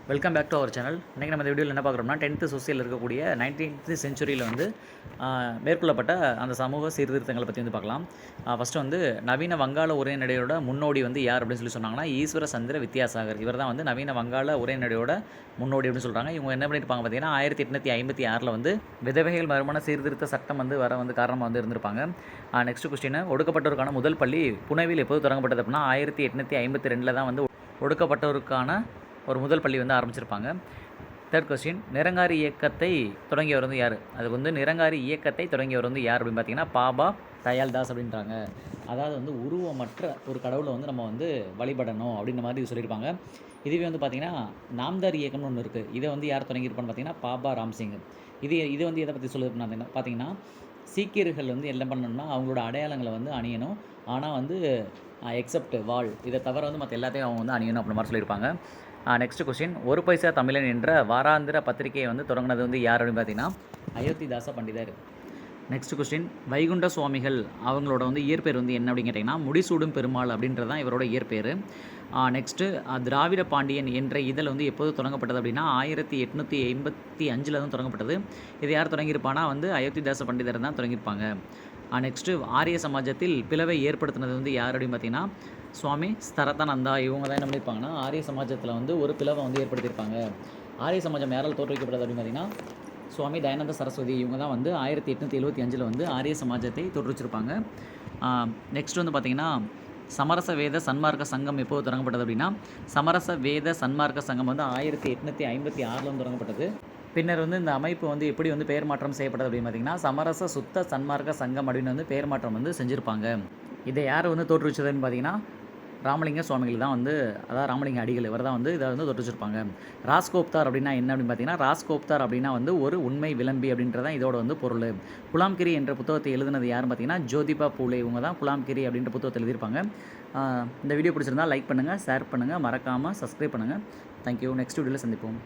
Welcome back to our channel. இன்றைக்கி நம்ம இந்த வீடியோவில் என்ன பார்க்குறோம்னா 10th சோசியல் இருக்கக்கூடிய 19th செஞ்சுரியில் வந்து மேற்கொள்ளப்பட்ட அந்த சமூக சீர்திருத்தங்களை பற்றி வந்து பார்க்கலாம். ஃபஸ்ட்டு வந்து நவீன வங்காள உரைநடையோட முன்னோடி வந்து யார் அப்படின்னு சொல்லி சொன்னாங்கன்னா ஈஸ்வர சந்திர வித்யாசாகர். இவர் தான் வந்து நவீன வங்காள உரைநடையோட முன்னோடி அப்படின்னு சொல்கிறாங்க. இவங்க என்ன பண்ணியிருப்பாங்க பார்த்தீங்கன்னா 1856 வந்து விதவைகள் மறுமண சீர்திருத்த சட்டம் வந்து காரணமாக வந்து இருந்திருப்பாங்க. நெக்ஸ்ட் கொஸ்டின், ஒடுக்கப்பட்டோருக்கான முதல் பள்ளி புனேவில் எப்போது தொடங்கப்பட்டது அப்படின்னா 1852 தான் வந்து ஒடுக்கப்பட்டோருக்கான ஒரு முதல் பள்ளி வந்து ஆரம்பிச்சிருப்பாங்க. தேர்ட் கொஸ்டின், நிரங்காரி இயக்கத்தை தொடங்கியவர் வந்து யார்? அதுக்கு வந்து நிரங்காரி இயக்கத்தை தொடங்கியவர் வந்து யார் அப்படின்னு பார்த்தீங்கன்னா பாபா தயால்தாஸ் அப்படின்றாங்க. அதாவது வந்து உருவமற்ற ஒரு கடவுளை வந்து நம்ம வந்து வழிபடணும் அப்படின்ற மாதிரி சொல்லியிருப்பாங்க. இதுவே வந்து பார்த்திங்கன்னா நாம்தார் இயக்கம்னு ஒன்று இருக்குது. இதை வந்து யார் தொடங்கியிருப்பான்னு பார்த்தீங்கன்னா பாபா ராம்சிங். இது வந்து எதை பற்றி சொல்லுது அப்படின்னா பார்த்தீங்கன்னா சீக்கியர்கள் வந்து என்ன பண்ணணும்னா அவங்களோட அடையாளங்களை வந்து அணியணும். ஆனால் வந்து எக்ஸப்ட் வால் இதை தவிர வந்து மற்ற எல்லாத்தையும் அவங்க வந்து அணியணும் அப்படின்ற மாதிரி சொல்லியிருப்பாங்க. நெக்ஸ்ட் கொஸ்டின், ஒரு பைசா தமிழன் என்ற வாராந்திர பத்திரிகையை வந்து தொடங்கினது வந்து யார் அப்படின்னு பார்த்தீங்கன்னா அயோத்திதாச பண்டிதர். நெக்ஸ்ட் கொஸ்டின், வைகுண்ட சுவாமிகள் அவங்களோட வந்து இயற்பெயர் வந்து என்ன அப்படின்னு கேட்டிங்கன்னா முடிசூடும் பெருமாள் அப்படின்றது தான் இவரோட இயற்பெயர். நெக்ஸ்ட்டு திராவிட பாண்டியன் என்ற இதழ் வந்து எப்போது தொடங்கப்பட்டது அப்படின்னா 1885 தான் தொடங்கப்பட்டது. இது யார் தொடங்கியிருப்பானா வந்து அயோத்திதாச பண்டிதர் தான் தொடங்கியிருப்பாங்க. நெக்ஸ்ட்டு ஆரிய சமாஜத்தில் பிளவை ஏற்படுத்தினது வந்து யார் அப்படின்னு பார்த்தீங்கன்னா சுவாமி ஸ்தரதானந்தா. இவங்க தான் என்ன பண்ணியிருப்பாங்கன்னா ஆரிய சமாஜத்தில் வந்து ஒரு பிளவை வந்து ஏற்படுத்தியிருப்பாங்க. ஆரிய சமாஜம் யாரால் தோற்றுவிக்கப்பட்டது அப்படின்னு பார்த்தீங்கன்னா சுவாமி தயானந்த சரஸ்வதி. இவங்க தான் வந்து 1875 வந்து ஆரிய சமாஜத்தை தோற்றுவிச்சிருப்பாங்க. நெக்ஸ்ட் வந்து பார்த்திங்கன்னா சமரச வேத சன்மார்க்க சங்கம் எப்போது தொடங்கப்பட்டது அப்படின்னா சமரச வேத சன்மார்க்க சங்கம் வந்து 1856 வந்து தொடங்கப்பட்டது. பின்னர் வந்து இந்த அமைப்பு வந்து எப்படி வந்து பெயர் மாற்றம் செய்யப்பட்டது அப்படின்னு பார்த்தீங்கன்னா சமரச சுத்த சன்மார்க்க சங்கம் அப்படின்னு வந்து பெயர் மாற்றம் வந்து செஞ்சுருப்பாங்க. இதை யார் வந்து தோற்றுவிச்சதுன்னு பார்த்தீங்கன்னா ராமலிங்க சுவாமிகள் தான் வந்து, அதாவது ராமலிங்க அடிகள் இவர் தான் வந்து இதை வந்து தோற்றுவிச்சிருப்பாங்க. ராஸ்கோப்தார் அப்படின்னா என்ன அப்படின்னு பார்த்தீங்கன்னா ராஸ்கோப்தார் அப்படின்னா வந்து ஒரு உண்மை விளம்பி அப்படின்றதான் இதோட வந்து பொருள். குலாம்கிரி என்ற புத்தகத்தை எழுதினது யாருன்னு பார்த்தீங்கன்னா ஜோதிபா பூலே. இவங்க தான் குலாம்கிரி அப்படின்ற புத்தகத்தை எழுதியிருப்பாங்க. இந்த வீடியோ பிடிச்சிருந்தால் லைக் பண்ணுங்கள், ஷேர் பண்ணுங்கள், மறக்காமல் சப்ஸ்கிரைப் பண்ணுங்கள். தேங்க்யூ. நெக்ஸ்ட் வீடியோவில் சந்திப்போம்.